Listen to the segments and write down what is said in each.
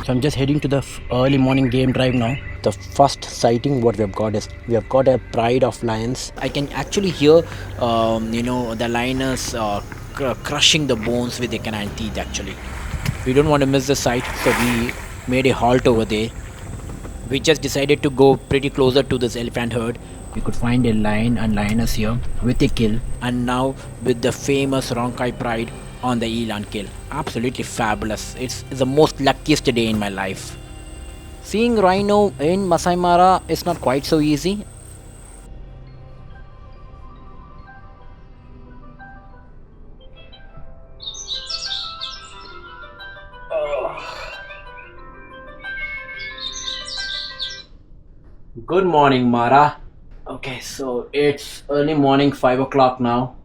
So I'm just heading to the early morning game drive now. The first sighting what we have got is we have got a pride of lions. I can actually hear, the lioness crushing the bones with their canine teeth. Actually, we don't want to miss the sight, so we made a halt over there. We just decided to go pretty closer to this elephant herd. We could find a lion and lioness here with a kill, and now with the famous Ronkai pride on the eland kill. Absolutely fabulous. It's the most luckiest day in my life. Seeing rhino in Maasai Mara is not quite so easy. Good morning, Mara. Okay, so it's early morning, 5 o'clock now,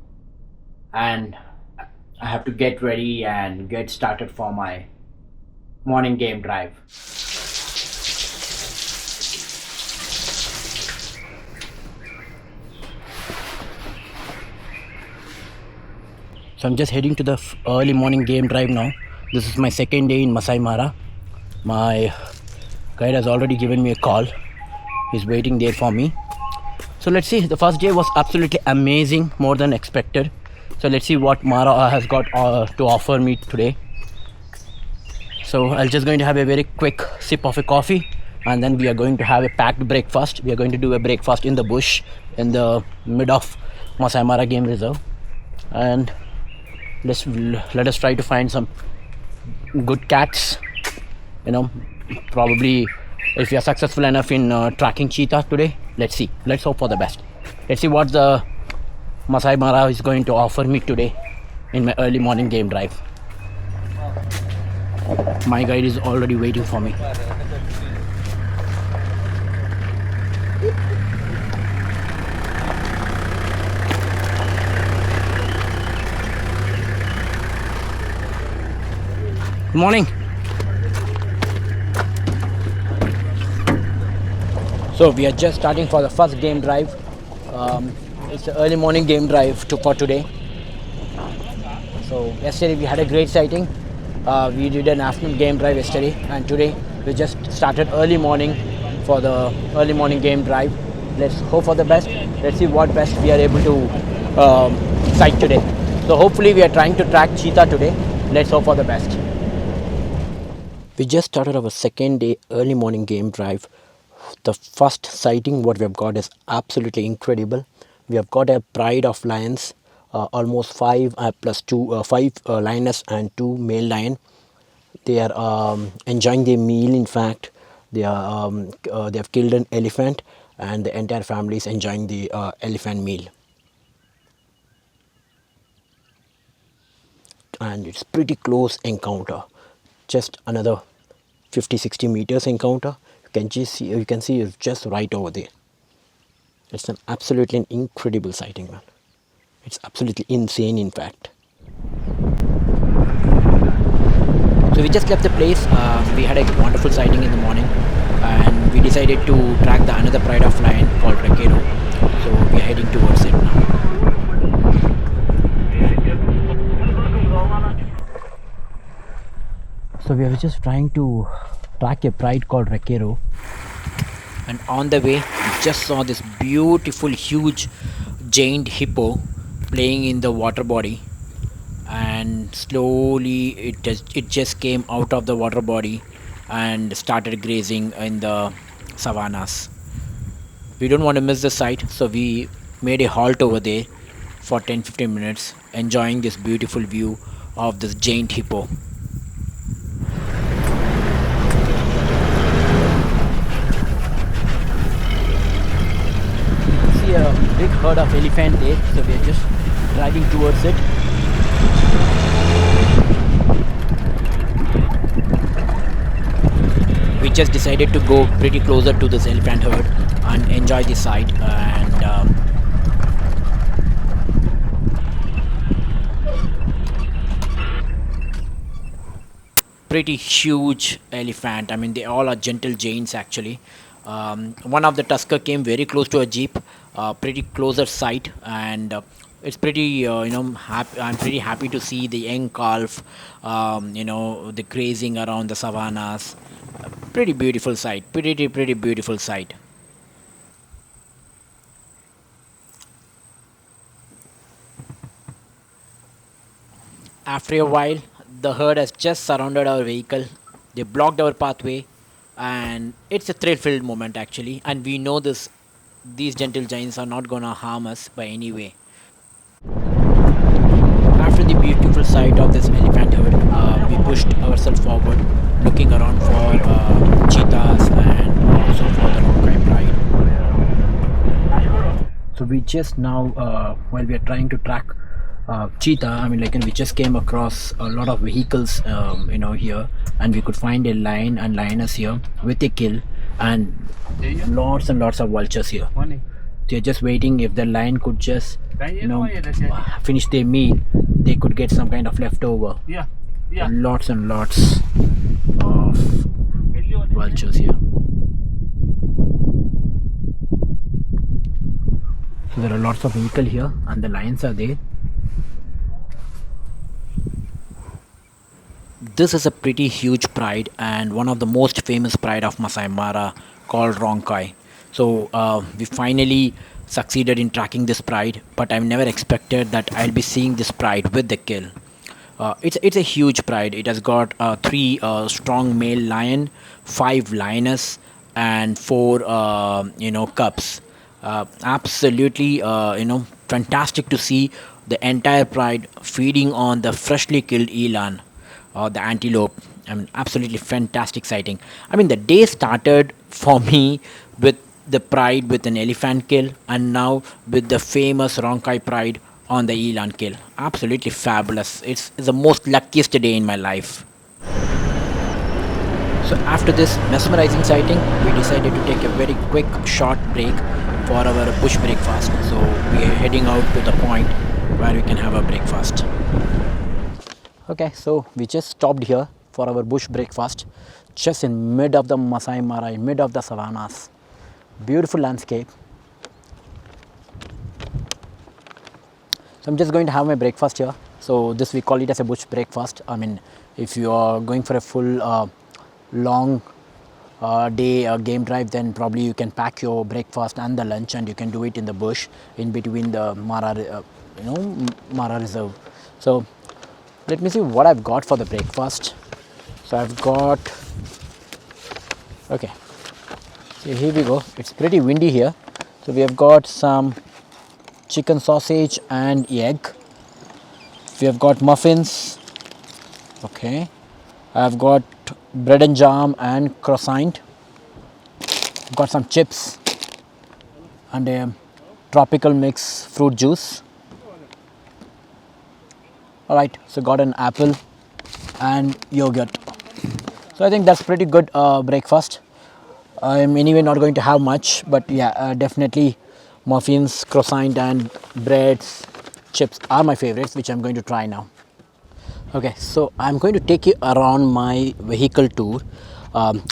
and I have to get ready and get started for my morning game drive. So I'm just heading to the early morning game drive now. This is my second day in Maasai Mara. My guide has already given me a call. He's waiting there for me. So let's see. The first day was absolutely amazing, more than expected. So let's see what Mara has got to offer me today. So I'm just going to have a very quick sip of a coffee, and then we are going to have a packed breakfast. We are going to do a breakfast in the bush in the mid of Maasai Mara Game Reserve, and let us try to find some good cats. Probably if we are successful enough in tracking cheetah today. Let's see. Let's hope for the best. Let's see what the Maasai Mara is going to offer me today in my early morning game drive. My guide is already waiting for me. Good morning. So we are just starting for the first game drive. It's the early morning game drive for today. So yesterday we had a great sighting. We did an afternoon game drive yesterday, and today we just started early morning for the early morning game drive. Let's hope for the best. Let's see what best we are able to sight today. So hopefully we are trying to track cheetah today. Let's hope for the best. We just started our second day early morning game drive. The first sighting what we have got is absolutely incredible. We have got a pride of lions, almost five plus two, five lioness and two male lion. They are enjoying their meal. In fact, they have killed an elephant, and the entire family is enjoying the elephant meal. And it's pretty close encounter. Just another 50-60 meters encounter. You can see it's just right over there. It's an absolutely incredible sighting, man. It's absolutely insane, in fact. So we just left the place. We had a wonderful sighting in the morning, and we decided to track the another pride of lion called Rekero. So we are heading towards it now. So we are just trying to track a pride called Rekero, and on the way we just saw this beautiful huge giant hippo playing in the water body, and slowly it just came out of the water body and started grazing in the savannahs. We don't want to miss the sight, so we made a halt over there for 10-15 minutes, enjoying this beautiful view of this giant hippo. A big herd of elephant there, so we are just driving towards it. We just decided to go pretty closer to this elephant herd and enjoy the sight, and pretty huge elephant. I mean, they all are gentle giants actually. One of the tusker came very close to a jeep, pretty closer sight, and It's pretty, I'm pretty happy to see the young calf, the grazing around the savannas. Pretty beautiful sight. Pretty beautiful sight. After a while, the herd has just surrounded our vehicle. They blocked our pathway, and it's a thrill-filled moment actually. And we know this, these gentle giants are not gonna harm us by any way. After the beautiful sight of this elephant herd, we pushed ourselves forward, looking around for cheetahs and also for the rock pride. So we just now, while we are trying to track cheetah, I mean, like, we just came across a lot of vehicles, here, and we could find a lion and lioness here with a kill, and lots and lots of vultures here. They're just waiting if the lion could just, finish their meal, they could get some kind of leftover. Lots and lots of vultures here. So there are lots of vehicle here, and the lions are there. This is a pretty huge pride and one of the most famous pride of Maasai Mara, called Ronkai. So we finally succeeded in tracking this pride, but I've never expected that I'll be seeing this pride with the kill. It's a huge pride. It has got three strong male lion, five lioness, and four cubs. Absolutely, fantastic to see the entire pride feeding on the freshly killed eland or the antelope. I mean, absolutely fantastic sighting. I mean, the day started for me with the pride with an elephant kill, and now with the famous Ronkai pride on the eland kill. Absolutely fabulous. It's the most luckiest day in my life. So after this mesmerizing sighting, we decided to take a very quick short break for our bush breakfast. So we are heading out to the point where we can have a breakfast. Okay, so we just stopped here for our bush breakfast, just in mid of the Maasai Mara, in mid of the savannas. Beautiful landscape. So I'm just going to have my breakfast here. So this, we call it as a bush breakfast. I mean, if you are going for a full long day game drive, then probably you can pack your breakfast and the lunch, and you can do it in the bush in between the Mara reserve. So let me see what I've got for the breakfast. So I've got, okay, so here we go. It's pretty windy here, so we have got some chicken sausage and egg. We have got muffins. Okay, I've got bread and jam and croissant. Got some chips and a tropical mix fruit juice. Alright, so got an apple and yogurt. So I think that's pretty good breakfast. I'm anyway not going to have much, but yeah, definitely muffins, croissant and breads, chips are my favorites, which I'm going to try now. Okay, so I'm going to take you around my vehicle tour.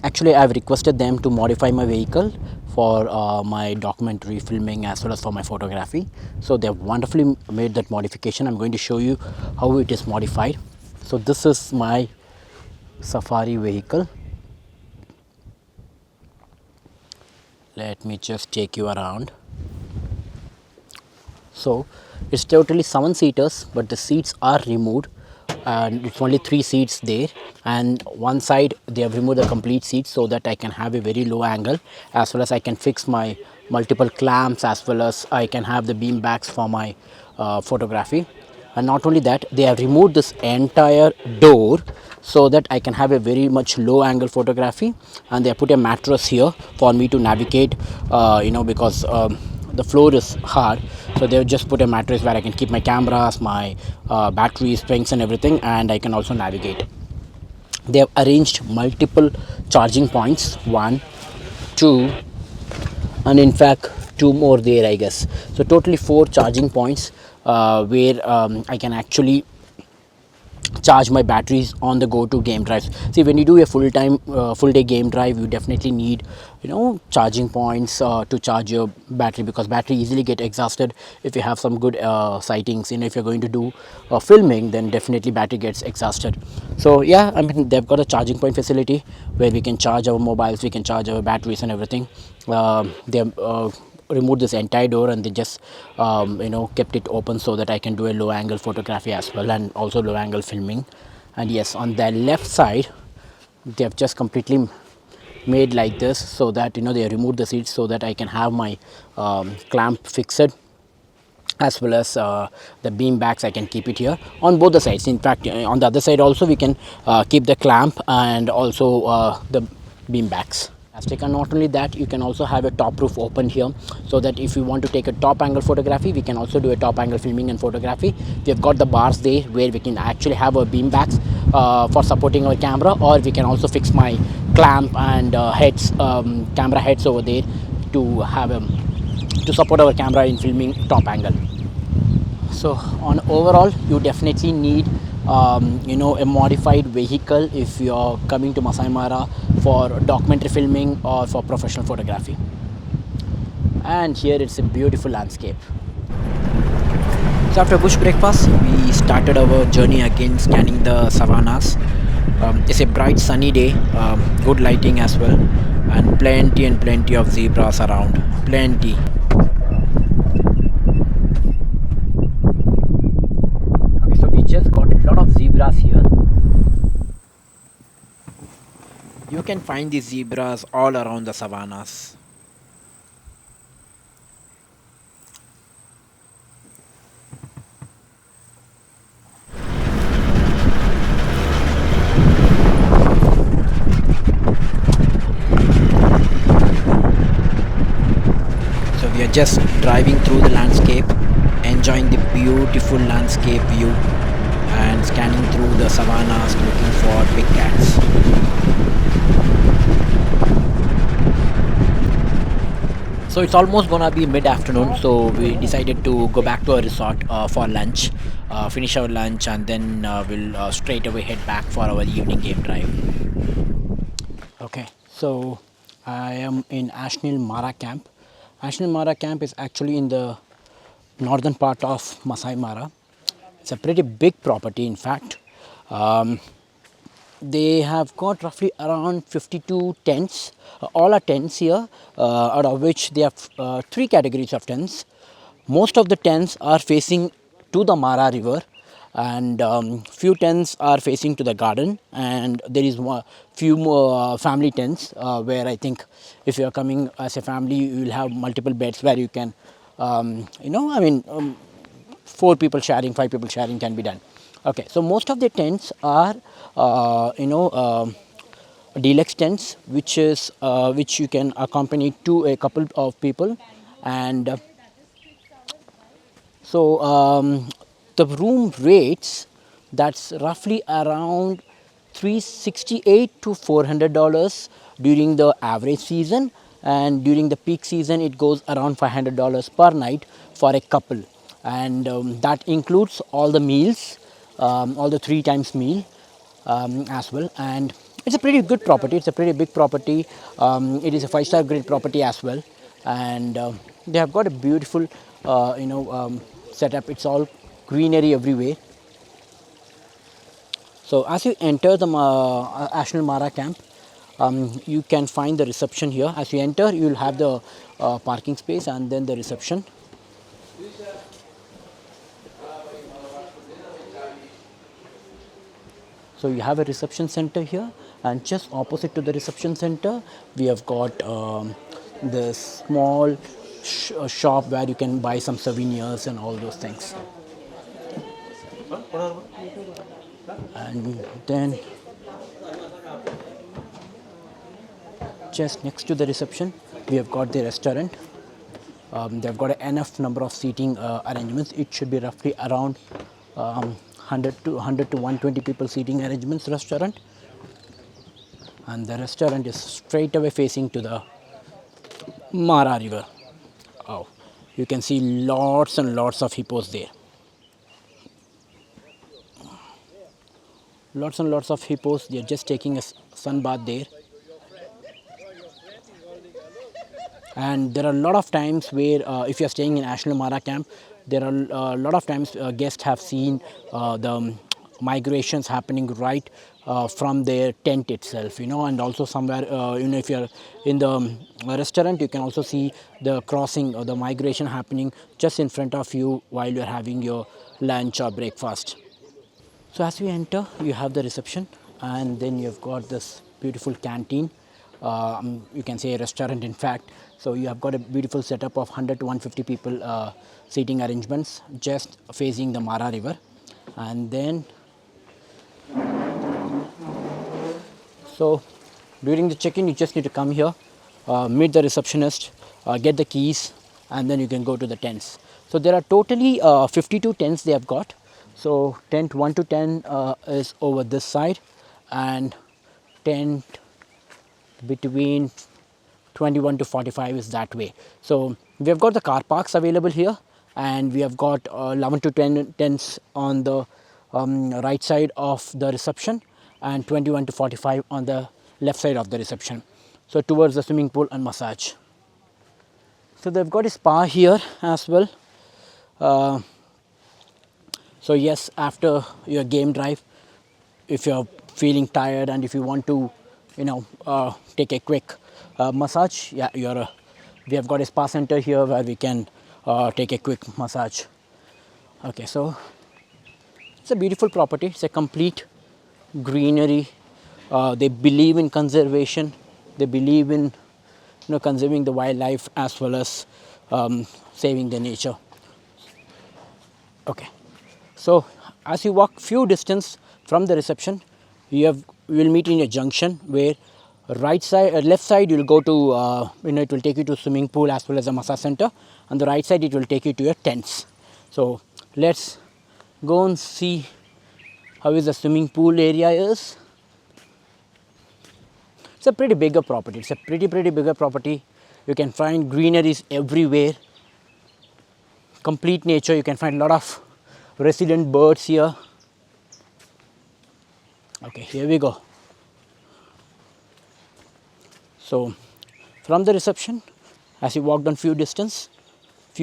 Actually, I've requested them to modify my vehicle for my documentary filming as well as for my photography. So they've wonderfully made that modification. I'm going to show you how it is modified. So this is my safari vehicle. Let me just take you around. So it's totally 7 seaters, but the seats are removed, and it's only 3 seats there, and one side they have removed the complete seat so that I can have a very low angle, as well as I can fix my multiple clamps, as well as I can have the beam backs for my photography. And not only that, they have removed this entire door so that I can have a very much low angle photography, and they have put a mattress here for me to navigate, because the floor is hard, so they've just put a mattress where I can keep my cameras, my batteries, strings and everything, and I can also navigate. They have arranged multiple charging points, 1, 2, and in fact 2 more there, I guess. So totally 4 charging points where I can actually charge my batteries on the go to game drives. See, when you do a full day game drive, you definitely need, charging points to charge your battery, because battery easily get exhausted if you have some good sightings. If you're going to do filming, then definitely battery gets exhausted. So yeah, I mean, they've got a charging point facility where we can charge our mobiles, we can charge our batteries and everything. They removed this entire door, and they just kept it open so that I can do a low angle photography as well, and also low angle filming. And yes, on the left side they have just completely made like this, so that they removed the seats so that I can have my clamp fixed, as well as the beam backs. I can keep it here on both the sides. In fact, on the other side also we can keep the clamp and also the beam backs. And not only that, you can also have a top roof open here, so that if you want to take a top angle photography, we can also do a top angle filming and photography. We have got the bars there where we can actually have a beam backs for supporting our camera, or we can also fix my clamp and heads, camera heads over there, to have to support our camera in filming top angle. So on overall, you definitely need a modified vehicle if you're coming to Maasai Mara for documentary filming or for professional photography. And here it's a beautiful landscape. So after bush breakfast, we started our journey again, scanning the savannahs. It's a bright sunny day, good lighting as well, and plenty of zebras around, plenty. Okay, so we just got a lot of zebras here. You can find these zebras all around the savannahs. So we are just driving through the landscape, enjoying the beautiful landscape view, and scanning through the savannahs looking for big cats. So it's almost gonna be mid-afternoon, so we decided to go back to our resort for lunch, finish our lunch, and then we'll straight away head back for our evening game drive. Okay, so I am in Ashnil Mara camp. Ashnil Mara camp is actually in the northern part of Maasai Mara. It's a pretty big property, in fact. They have got roughly around 52 tents. All are tents here, out of which they have three categories of tents. Most of the tents are facing to the Mara river, and few tents are facing to the garden, and there is few more family tents where I think if you are coming as a family, you will have multiple beds where you can, 4 people sharing, 5 people sharing can be done. Okay, so most of the tents are deluxe tents, which you can accompany to a couple of people. And the room rates, that's roughly around $368 to $400 during the average season, and during the peak season it goes around $500 per night for a couple. And that includes all the meals, all the 3 times meal as well. And it's a pretty good property, it's a pretty big property. It is a 5-star grade property as well, and they have got a beautiful setup. It's all greenery everywhere. So as you enter the Ashnil Mara camp, you can find the reception here. As you enter, you will have the parking space and then the reception. So you have a reception center here, and just opposite to the reception center, we have got the small shop where you can buy some souvenirs and all those things. And then just next to the reception, we have got the restaurant. They've got enough number of seating arrangements. It should be roughly around 100 to 120 people seating arrangements restaurant. And the restaurant is straight away facing to the Mara river. Oh, you can see lots and lots of hippos there. Lots and lots of hippos. They are just taking a sun bath there. And there are a lot of times where if you are staying in National Mara camp, there are a lot of times guests have seen the migrations happening right from their tent itself, and also somewhere, if you're in the restaurant, you can also see the crossing or the migration happening just in front of you while you're having your lunch or breakfast. So as we enter, you have the reception, and then you've got this beautiful canteen. You can say a restaurant, in fact. So you have got a beautiful setup of 100 to 150 people seating arrangements just facing the Mara River. And then, so during the check-in, you just need to come here, meet the receptionist, get the keys, and then you can go to the tents. So there are totally 52 tents they have got. So tent 1 to 10 is over this side, and tent between 21 to 45 is that way. So we have got the car parks available here, and we have got 11 to 10 tents on the right side of the reception, and 21 to 45 on the left side of the reception, so towards the swimming pool and massage. So they've got a spa here as well. So yes, after your game drive, if you're feeling tired and if you want to, take a quick massage, we have got a spa center here where we can take a quick massage. Okay, so it's a beautiful property. It's a complete greenery. They believe in conservation. They believe in conserving the wildlife as well as saving the nature. Okay, so as you walk few distance from the reception, you will meet in a junction where left side you will go to it will take you to swimming pool as well as a massage center, and the right side it will take you to your tents. So let's go and see how is the swimming pool area is. It's a pretty bigger property. It's a pretty bigger property. You can find greeneries everywhere, complete nature. You can find a lot of resident birds here. Okay, here we go. So from the reception, as you walk down few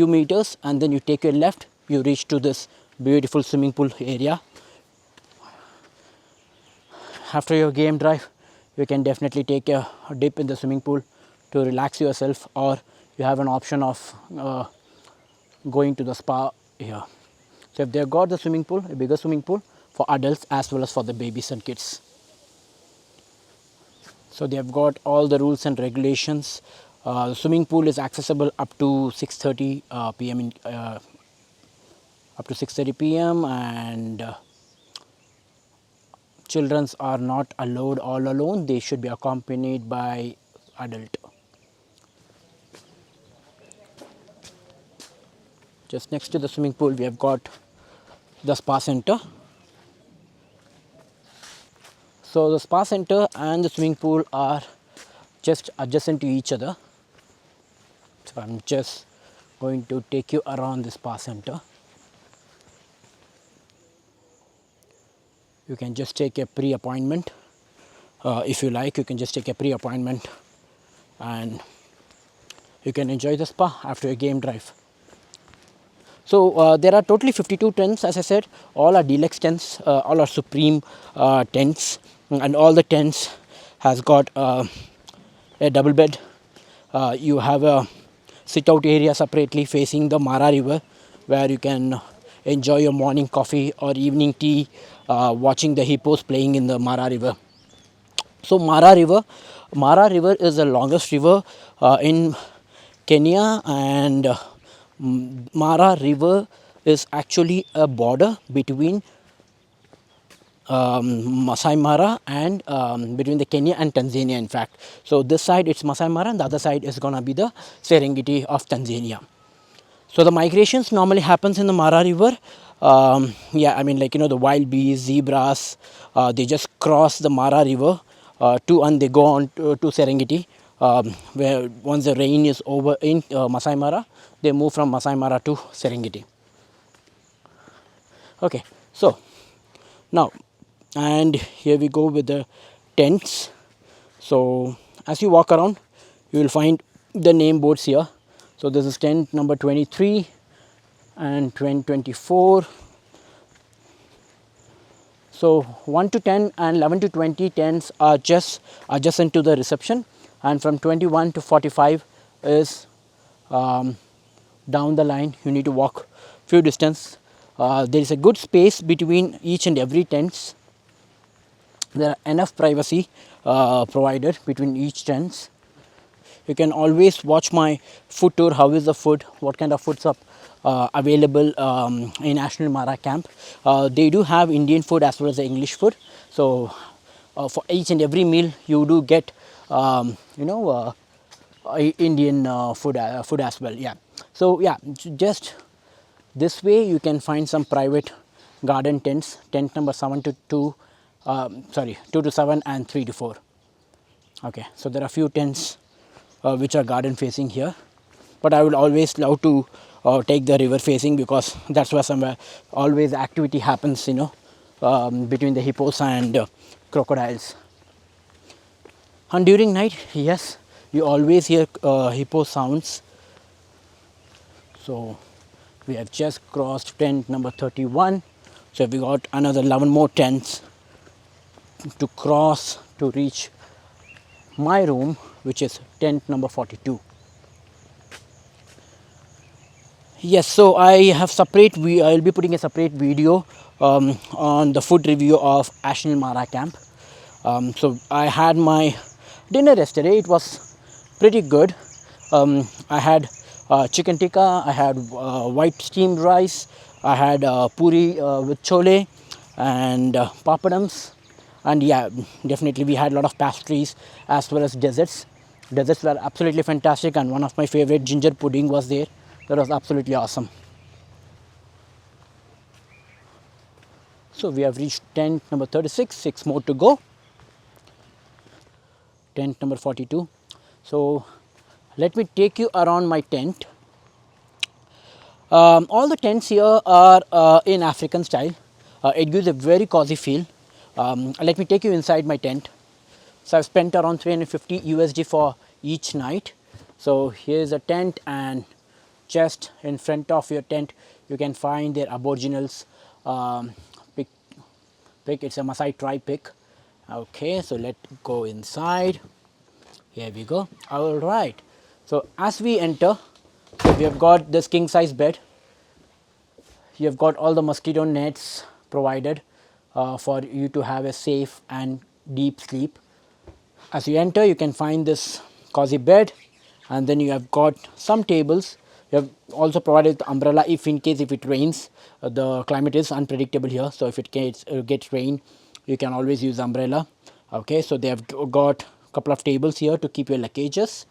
meters, and then you take your left, you reach to this beautiful swimming pool area. After your game drive, you can definitely take a dip in the swimming pool to relax yourself, or you have an option of going to the spa here. So if they've got the swimming pool, a bigger swimming pool for adults as well as for the babies and kids. So they have got all the rules and regulations. The swimming pool is accessible up to 6:30 p.m. Up to 6:30 p.m. and children are not allowed all alone. They should be accompanied by adult. Just next to the swimming pool, we have got the spa center. So the spa center and the swimming pool are just adjacent to each other. So I'm just going to take you around the spa center. You can just take a pre-appointment. If you like, you can just take a pre-appointment and you can enjoy the spa after a game drive. So there are totally 52 tents, as I said. All are deluxe tents, all are supreme tents, and all the tents has got a double bed. You have a sit-out area separately facing the Mara River, where you can enjoy your morning coffee or evening tea, watching the hippos playing in the Mara River. So Mara River is the longest river in Kenya, and Mara River is actually a border between Maasai Mara and between the Kenya and Tanzania, in fact. So this side it's Maasai Mara, and the other side is going to be the Serengeti of Tanzania. So the migrations normally happens in the Mara River. The wild bees, zebras, they just cross the Mara River and they go on to Serengeti, where once the rain is over in Maasai Mara, they move from Maasai Mara to Serengeti. Okay, so now And here we go with the tents. So as you walk around, you will find the name boards here. So this is tent number 23 and 2024. So 1 to 10 and 11 to 20 tents are just adjacent to the reception, and from 21 to 45 is um, down the line. You need to walk few distance. There is a good space between each and every tents. There are enough privacy provided between each tents. You can always watch my food tour. How is the food? What kind of foods are available in National Mara camp? They do have Indian food as well as the English food. So for each and every meal, you do get Indian food as well. Yeah. So yeah, just this way you can find some private garden tents. Tent number 7 to 2, 2 to 7 and 3 to 4. Okay, so there are few tents which are garden facing here, but I would always love to take the river facing, because that's where somewhere always activity happens, between the hippos and crocodiles. And during night, yes, you always hear hippo sounds. So we have just crossed tent number 31. So we got another 11 more tents to cross to reach my room, which is tent number 42. Yes, so I have I will be putting a separate video on the food review of National Mara camp. So I had my dinner yesterday. It was pretty good. I had chicken tikka, I had white steamed rice, I had puri with chole and papadums. And yeah, definitely we had a lot of pastries as well as desserts. Desserts were absolutely fantastic, and one of my favorite, ginger pudding, was there. That was absolutely awesome. So we have reached tent number 36, 6 more to go. Tent number 42. So let me take you around my tent. All the tents here are in African style. It gives a very cozy feel. Let me take you inside my tent. So I've spent around 350 USD for each night. So here's a tent, and just in front of your tent you can find their aboriginals pick. It's a Maasai tribe pick. Okay, so let's go inside. Here we go. All right. So as we enter, we have got this king size bed. You have got all the mosquito nets provided for you to have a safe and deep sleep. As you enter, you can find this cozy bed, and then you have got some tables. You have also provided the umbrella if in case if it rains. The climate is unpredictable here, so if it gets rain, you can always use umbrella. Okay, so they have got a couple of tables here to keep your luggages,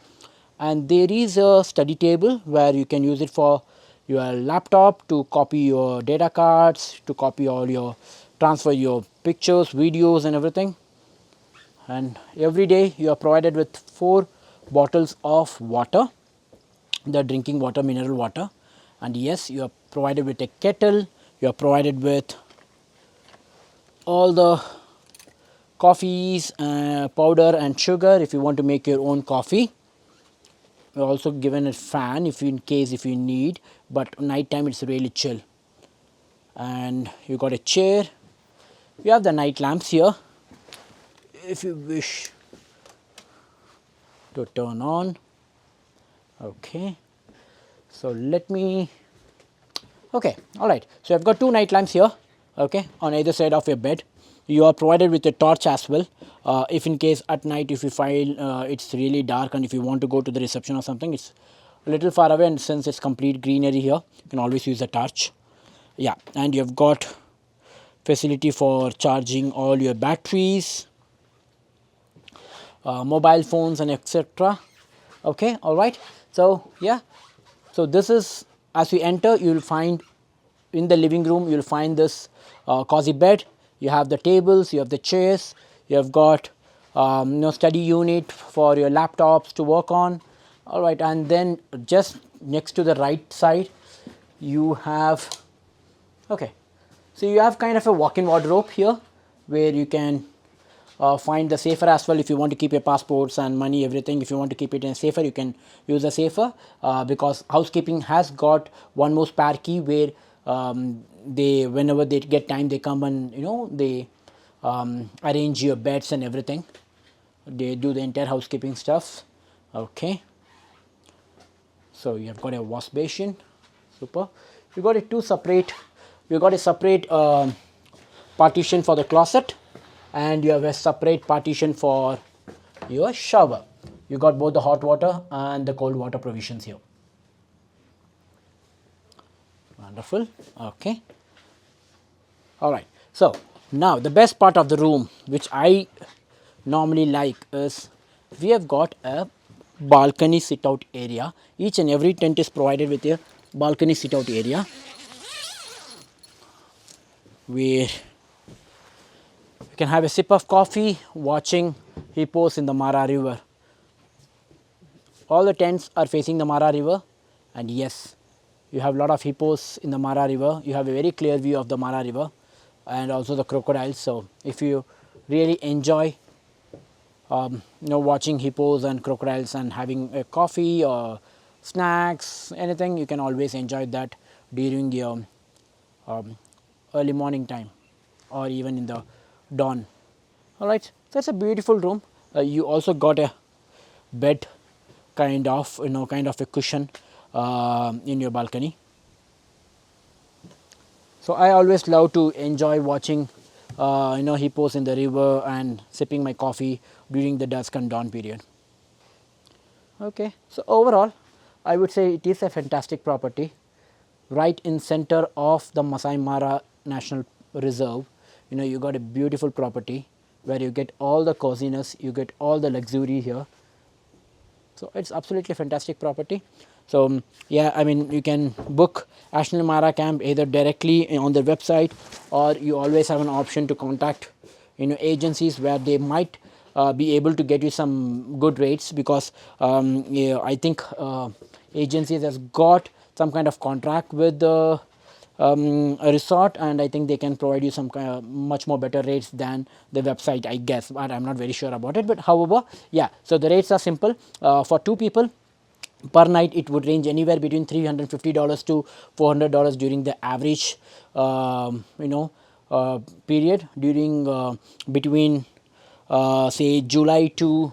and there is a study table where you can use it for your laptop to copy your data cards, to copy all your transfer your pictures, videos and everything. And every day you are provided with 4 bottles of water, the drinking water, mineral water. And yes, you are provided with a kettle, you are provided with all the coffees, powder and sugar if you want to make your own coffee. You are also given a fan if in case if you need, but night time it's really chill. And you got a chair. You have the night lamps here if you wish to turn on. Okay, so let me, okay, all right. So I've got 2 night lamps here, okay, on either side of your bed. You are provided with a torch as well. If in case at night if you find it's really dark and if you want to go to the reception or something, it's a little far away, and since it's complete greenery here, you can always use a torch. Yeah, and you've got facility for charging all your batteries, mobile phones and etc. Okay, all right. So yeah, so this is, as you enter, you will find in the living room, you will find this cozy bed. You have the tables, you have the chairs, you have got study unit for your laptops to work on. All right, and then just next to the right side you have, okay, so you have kind of a walk-in wardrobe here where you can find the safer as well. If you want to keep your passports and money, everything, if you want to keep it in safer, you can use a safer, because housekeeping has got one more spare key where they, whenever they get time, they come and they arrange your beds and everything. They do the entire housekeeping stuff. Okay, so you have got a wash basin. Super. You got it two separate. You got a separate partition for the closet, and you have a separate partition for your shower. You got both the hot water and the cold water provisions here. Wonderful. Okay. All right. So now the best part of the room, which I normally like, is we have got a balcony sit out area. Each and every tent is provided with a balcony sit out area where you can have a sip of coffee watching hippos in the Mara river. All the tents are facing the Mara river, and yes, you have a lot of hippos in the Mara river. You have a very clear view of the Mara river and also the crocodiles. So if you really enjoy watching hippos and crocodiles and having a coffee or snacks, anything, you can always enjoy that during your early morning time or even in the dawn. All right, that's a beautiful room. You also got a bed, kind of a cushion in your balcony. So I always love to enjoy watching hippos in the river and sipping my coffee during the dusk and dawn period. Okay, so overall I would say it is a fantastic property right in center of the Maasai Mara National Reserve. You got a beautiful property where you get all the coziness, you get all the luxury here. So it's absolutely fantastic property. So yeah, I mean, you can book National Mara camp either directly on their website, or you always have an option to contact agencies where they might be able to get you some good rates, because I think agencies has got some kind of contract with the a resort, and I think they can provide you some kind of much more better rates than the website, I guess, but I'm not very sure about it. But however, yeah, so the rates are simple. For two people per night, it would range anywhere between $350 to $400 during the average period during between say July to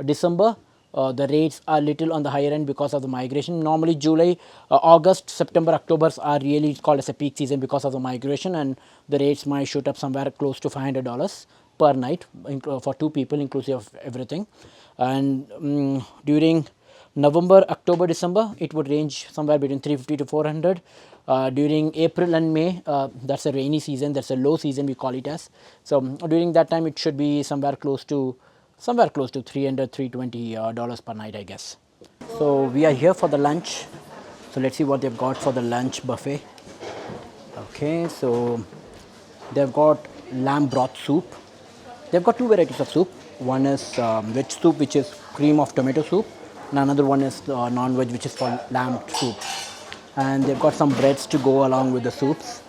December. The rates are little on the higher end because of the migration. Normally July, August, September, October are really called as a peak season because of the migration, and the rates might shoot up somewhere close to $500 per night for two people, inclusive of everything. And during November, October, December, it would range somewhere between 350 to 400. During April and May, that's a rainy season, that's a low season we call it as. So during that time, it should be somewhere close to $300, $320 per night, I guess. So we are here for the lunch. So let's see what they've got for the lunch buffet. Okay, so they've got lamb broth soup. They've got two varieties of soup. One is veg soup, which is cream of tomato soup, and another one is non-veg, which is called lamb soup. And they've got some breads to go along with the soups.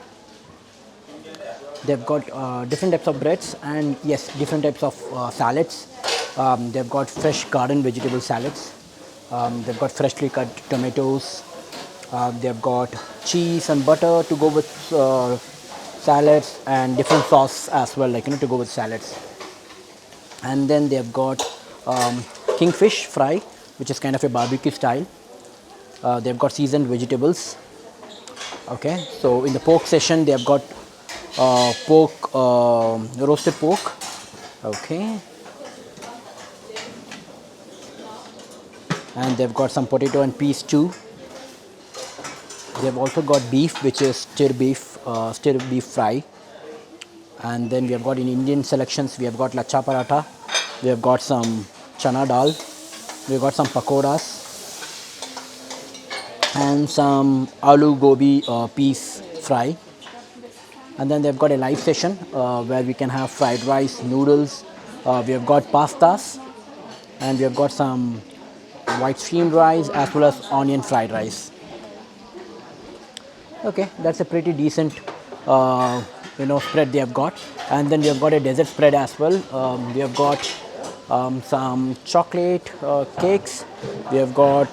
They've got different types of breads, and yes, different types of salads. They've got fresh garden vegetable salads. They've got freshly cut tomatoes. They've got cheese and butter to go with salads, and different sauce as well, like to go with salads. And then they've got kingfish fry, which is kind of a barbecue style. They've got seasoned vegetables. Okay, so in the pork session, they have got roasted pork. Okay, and they've got some potato and peas too. They've also got beef, which is stir beef fry. And then we have got in Indian selections, we have got lacha paratha, we have got some chana dal, we have got some pakoras, and some aloo gobi peas fry. And then they've got a live session where we can have fried rice, noodles, we have got pastas, and we have got some white steamed rice as well as onion fried rice. Okay, that's a pretty decent spread they have got. And then we have got a dessert spread as well. We have got some chocolate cakes. We have got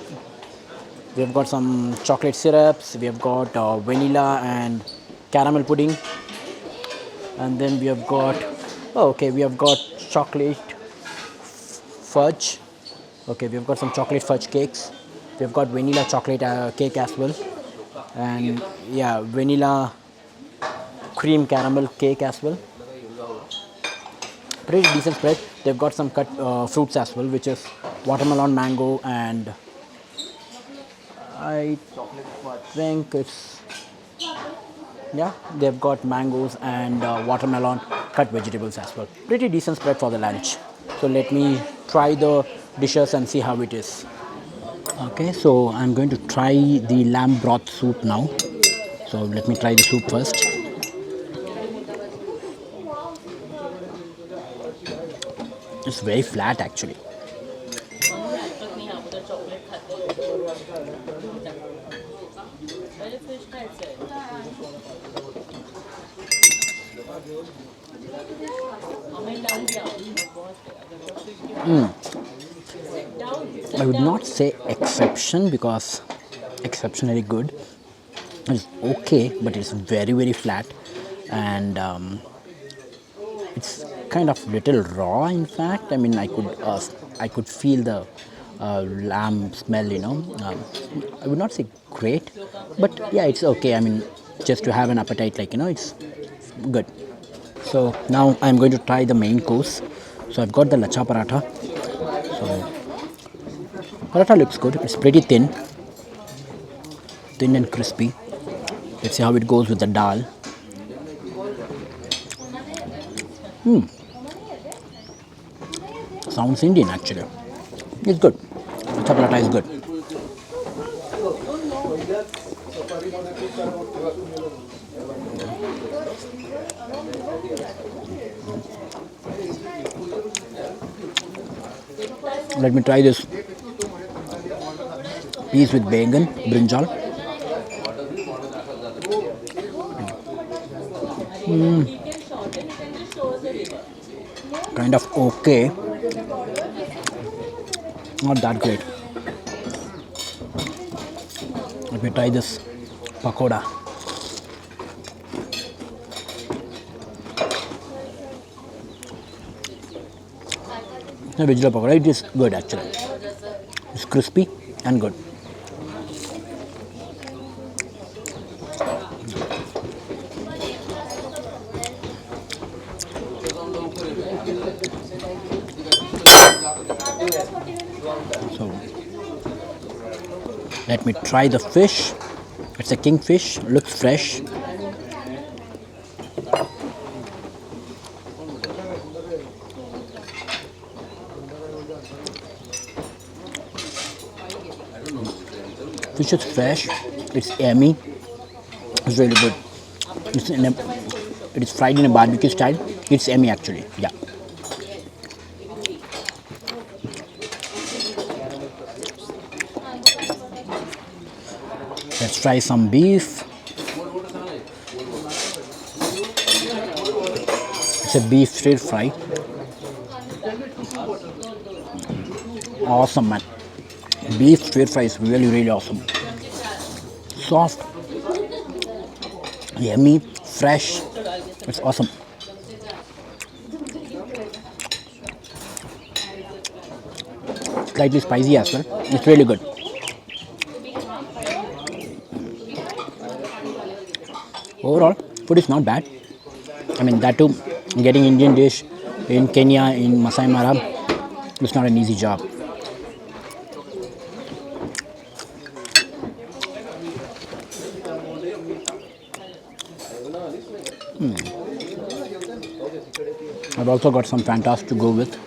some chocolate syrups. We have got vanilla and caramel pudding. And then we have got we have got chocolate fudge. Okay, we have got some chocolate fudge cakes. We have got vanilla chocolate cake as well, and yeah, vanilla cream caramel cake as well. Pretty decent spread. They've got some cut fruits as well, which is watermelon, mango, and I think it's yeah, they've got mangoes and watermelon cut vegetables as well. Pretty decent spread for the lunch. So let me try the dishes and see how it is. Okay, so I'm going to try the lamb broth soup now. So let me try the soup first. It's very flat actually. I would not say exception because exceptionally good. It's okay, but it's very flat, and it's kind of little raw. In fact, I mean, I could feel the lamb smell. I would not say great, but yeah, it's okay. I mean, just to have an appetite, it's good. So now I'm going to try the main course. So I've got the lacha paratha. So paratha looks good. It's pretty thin and crispy. Let's see how it goes with the dal. Sounds Indian actually. It's good. Lacha paratha is good. Let me try this piece with bacon, brinjal. Kind of okay. Not that great. Let me try this pakoda. The vegetable pakoda, it is good actually. It's crispy and good. So let me try the fish. It's a kingfish, looks fresh. Fish is fresh, it's yummy, it's really good. It is fried in a barbecue style. It's yummy actually, yeah. Let's try some beef. It's a beef stir fry. Awesome, man. Beef stir fry is really awesome. Soft, yummy, fresh. It's awesome. Slightly spicy as well. It's really good. Overall, food is not bad. I mean, that too, getting Indian dish in Kenya, in Maasai Mara, it's not an easy job. I've also got some Fantas to go with.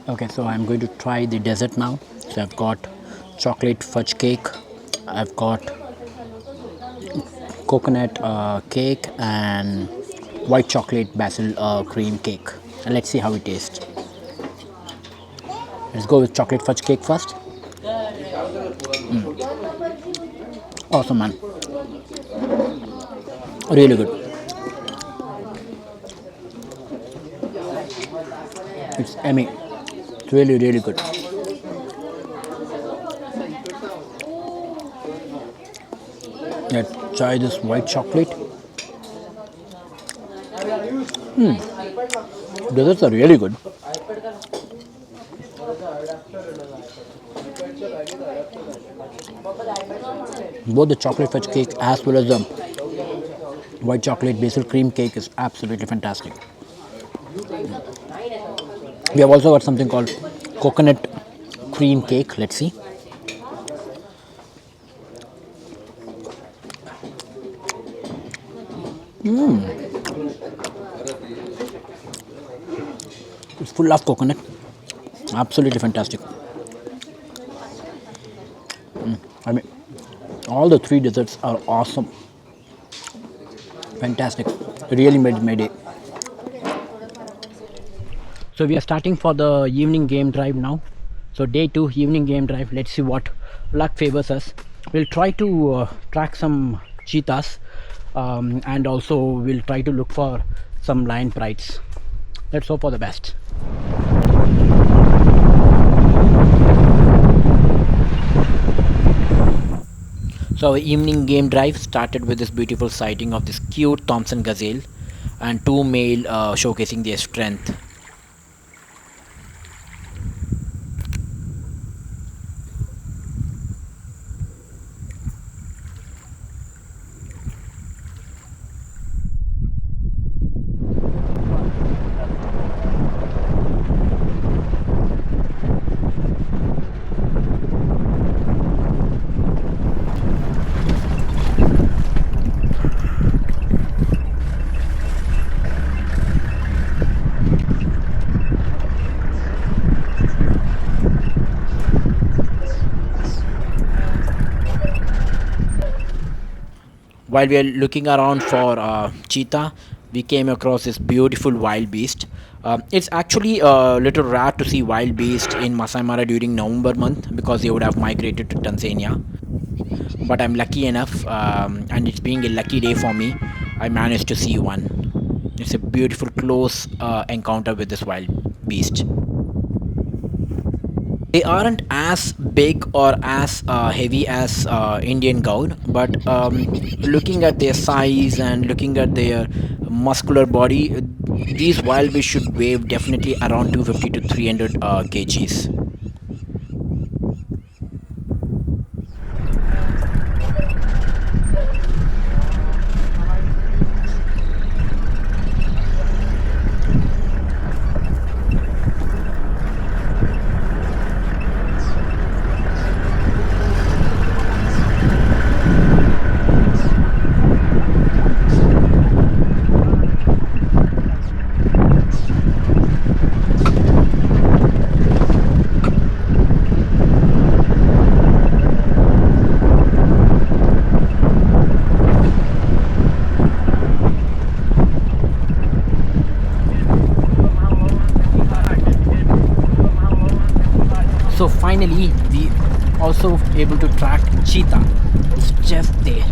Okay, so I'm going to try the dessert now. So I've got chocolate fudge cake, I've got coconut cake and white chocolate basil cream cake, and let's see how it tastes. Let's go with chocolate fudge cake first. Awesome, man. Really good. It's yummy. It's really, really good. Let's try this white chocolate. Desserts are really good. Both the chocolate fudge cake as well as the white chocolate basil cream cake is absolutely fantastic. We have also got something called coconut cream cake. Let's see. It's full of coconut. Absolutely fantastic. I mean, all the three desserts are awesome. Fantastic. Really made my day. So we are starting for the evening game drive now. So day 2 evening game drive. Let's see what luck favors us. We'll try to track some cheetahs, and also we'll try to look for some lion prides. Let's hope for the best. So our evening game drive started with this beautiful sighting of this cute Thompson gazelle and two male showcasing their strength. While we are looking around for cheetah, we came across this beautiful wild beast. It's actually a little rare to see wild beast in Maasai Mara during November month because they would have migrated to Tanzania. But I'm lucky enough, and it's being a lucky day for me, I managed to see one. It's a beautiful close encounter with this wild beast. They aren't as big or as heavy as Indian goat, but looking at their size and looking at their muscular body, these wild beasts should weigh definitely around 250 to 300 kgs. So finally, we also able to track cheetah. It's just there.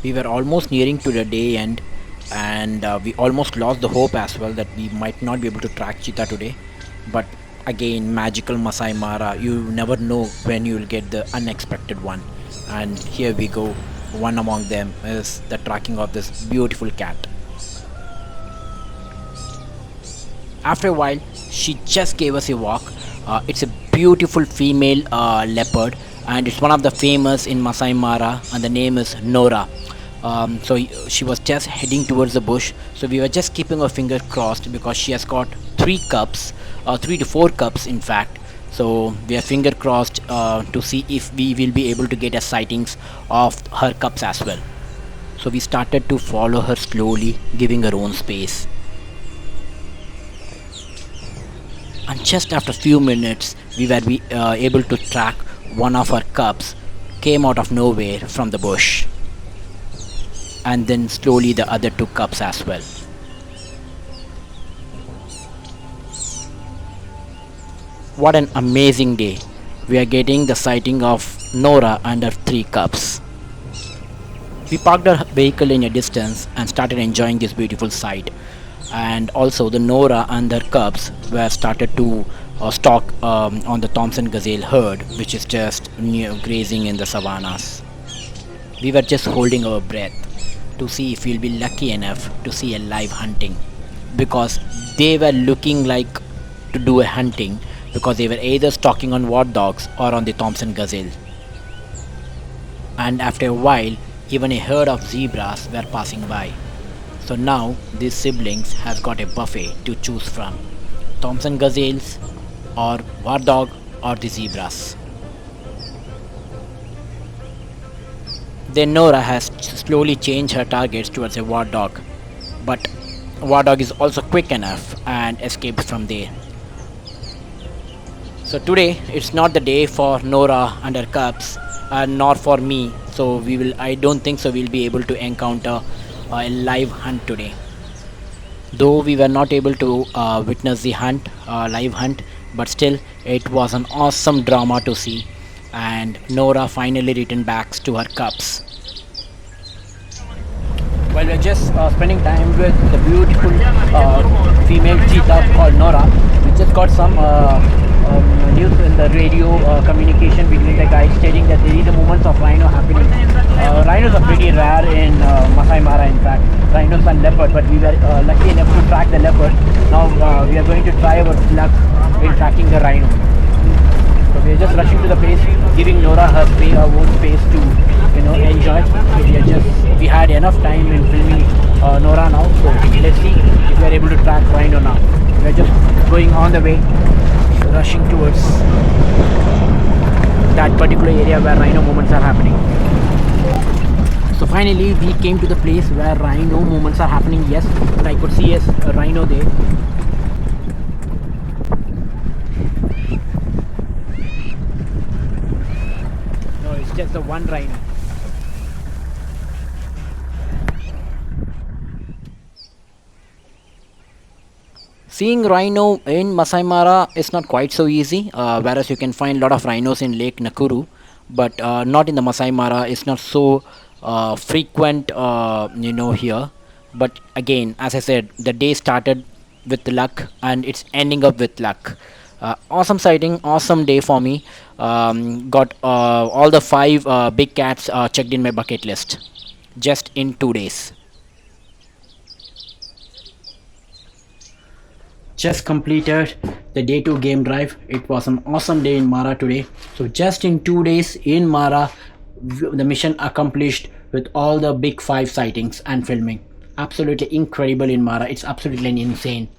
We were almost nearing to the day end, and we almost lost the hope as well that we might not be able to track cheetah today. But again, magical Masai Mara, you never know when you will get the unexpected one. And here we go. One among them is the tracking of this beautiful cat. After a while, she just gave us a walk. It's a beautiful female leopard, and it's one of the famous in Masai Mara, and the name is Nora. She was just heading towards the bush, so we were just keeping our fingers crossed because she has got 3 cubs, 3 to 4 cubs in fact. So we are finger crossed to see if we will be able to get a sightings of her cubs as well. So we started to follow her slowly, giving her own space. And just after a few minutes, we were able to track one of her cubs came out of nowhere from the bush. And then slowly the other two cubs as well. What an amazing day. We are getting the sighting of Nora and her three cubs. We parked our vehicle in a distance and started enjoying this beautiful sight. And also the Nora and her cubs were started to stalk on the Thompson gazelle herd, which is just grazing in the savannahs. We were just holding our breath to see if we'll be lucky enough to see a live hunting, because they were looking like to do a hunting, because they were either stalking on warthogs or on the Thompson gazelle. And after a while, even a herd of zebras were passing by. So now these siblings has got a buffet to choose from: Thompson gazelles or warthog or the zebras. Then Nora has slowly changed her targets towards a warthog, but warthog is also quick enough and escaped from there. So today it's not the day for Nora and her cubs, and nor for me. So I don't think so we'll be able to encounter a live hunt today. Though we were not able to witness the live hunt, but still it was an awesome drama to see. And Nora finally returned back to her cubs. Well, we're just spending time with the beautiful female cheetah called Nora. We just got some news in the radio communication between the guys stating that there is a movement of rhino happening. Rhinos are pretty rare in Maasai Mara, in fact. Rhinos and leopard, but we were lucky enough to track the leopard. Now we are going to try our luck in tracking the rhino. So we are just rushing to the place, giving Nora her own space to enjoy. So we had enough time in filming Nora now. So let's see if we are able to track rhino now. We are just going on the way, rushing towards that particular area where rhino movements are happening. So finally we came to the place where rhino movements are happening. Yes, but I could see a rhino there. No, it's just the one rhino. Seeing rhino in Maasai Mara is not quite so easy, whereas you can find a lot of rhinos in Lake Nakuru, but not in the Maasai Mara. It's not so frequent, here. But again, as I said, the day started with luck and it's ending up with luck. Awesome sighting, awesome day for me. Got all the five big cats checked in my bucket list just in 2 days. Just completed the day 2 game drive. It was an awesome day in Mara today. So just in 2 days in Mara, the mission accomplished with all the big 5 sightings and filming. Absolutely incredible in Mara. It's absolutely insane.